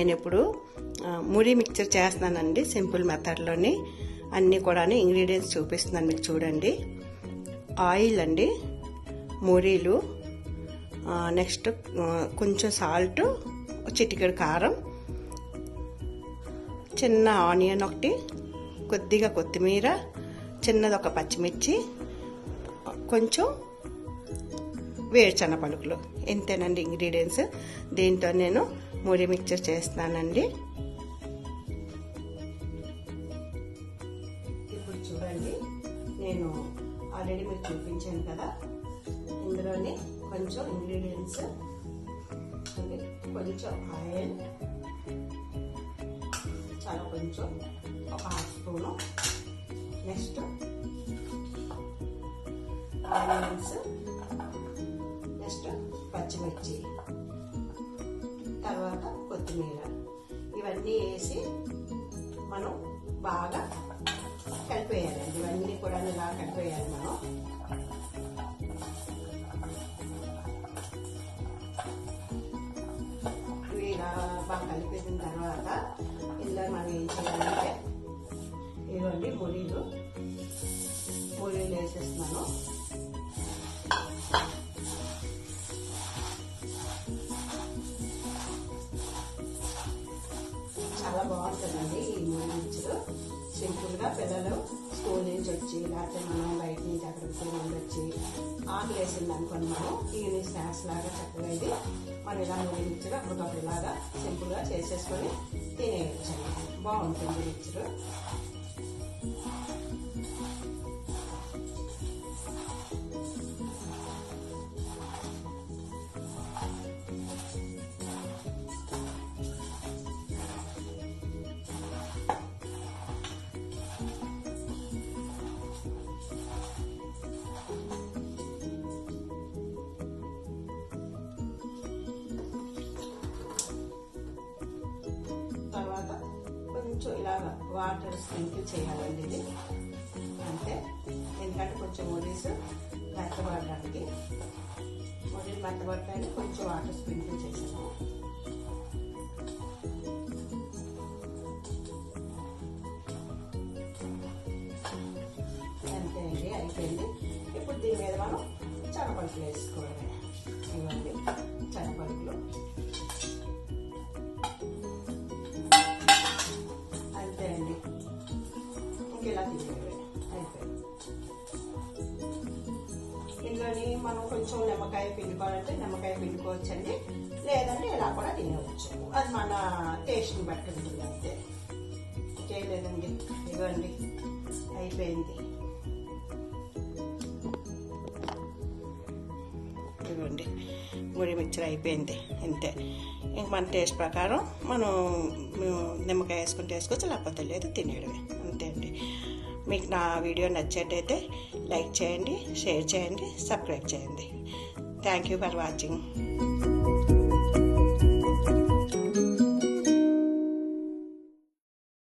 నేను ఇప్పుడు మురి మిక్చర్ చేస్తున్నానండి. సింపుల్ మెథడ్లోని అన్నీ కూడా ఇంగ్రీడియంట్స్ చూపిస్తున్నాను మీకు చూడండి. ఆయిల్ అండి, మురీలు, నెక్స్ట్ కొంచెం సాల్ట్, చిటికెడు కారం, చిన్న ఆనియన్ ఒకటి, కొద్దిగా కొత్తిమీర, చిన్నది ఒక పచ్చిమిర్చి, కొంచెం వేరుశనగ పలుకులు. ఇంతేనండి ఇంగ్రీడియంట్స్. దీంతో నేను మురి మిక్చర్ చేస్తున్నానండి. ఇప్పుడు చూడండి, నేను ఆల్రెడీ మీకు చూపించాను కదా, ఇందులోనే కొంచెం ఇంగ్రీడియంట్స్, కొంచెం ఆయిల్, చాలా కొంచెం ఒక half spoon, next onions, next పచ్చిమిర్చి, తర్వాత కొత్తిమీర, ఇవన్నీ వేసి మనం బాగా కలిపేయాలండి. ఇవన్నీ కూడా ఇలా కలిపేయాలి మనం. ఇవి ఇలా బాగా కలిపేసిన తర్వాత ఇందులో మనం ఏం చేయాలంటే ఇవ్వండి మురీలు వేసేస్తున్నాను. చాలా బాగుంటుందండి ఈ మురి మిక్చర్. సింపుల్గా పిల్లలు స్కూల్ నుంచి వచ్చి, లేకపోతే మనం బయట నుంచి అక్కడికి వచ్చి ఆకలి వేసింది అనుకోండి, మనం ఈవినింగ్ స్నాక్స్ లాగా చక్కగా ఇది మనం ఇలా మురి మిక్చర్ అప్పటికప్పుడు ఇలాగా సింపుల్గా చేసేసుకొని తినేయచ్చండి. బాగుంటుంది మిక్చర్. తర్వాత కొంచెం ఇలాగ వాటర్ స్ప్రింకిల్ చేయాలండి ఇది అంతే. ఎందుకంటే కొంచెం మురీస్ మెత్తబడడానికి, మురీలు మెత్తబడటానికి కొంచెం వాటర్ స్ప్రింకిల్ చేసాము. అంతే అండి, అయిపోయింది. ఇప్పుడు దీని మీద మనం శనగపలుకులు వేసుకోవాలి. ఇవ్వండి శనగపలుకులు. అంతే అండి, ఇంకెలా తినేవి అయిపోయింది. ఇందులోని మనం కొంచెం నిమ్మకాయ పిండుకోవాలంటే నిమ్మకాయ పిండుకోవచ్చండి, లేదంటే ఇలా కూడా తినేవచ్చు. అది మన టేస్ట్ని బట్టి ఉంటుంది అంతే. చేయలేదండి, ఇవ్వండి అయిపోయింది. ఇవ్వండి మురి మిక్చర్ అయిపోయింది అంతే. ఇంక మన టేస్ట్ ప్రకారం మనం నిమ్మకాయ వేసుకుంటే వేసుకోవచ్చు, లేకపోతే లేదు తినేయడమే అంతే అండి. మీకు నా వీడియో నచ్చేటైతే లైక్ చేయండి, షేర్ చేయండి, సబ్స్క్రైబ్ చేయండి. Thank you for watching.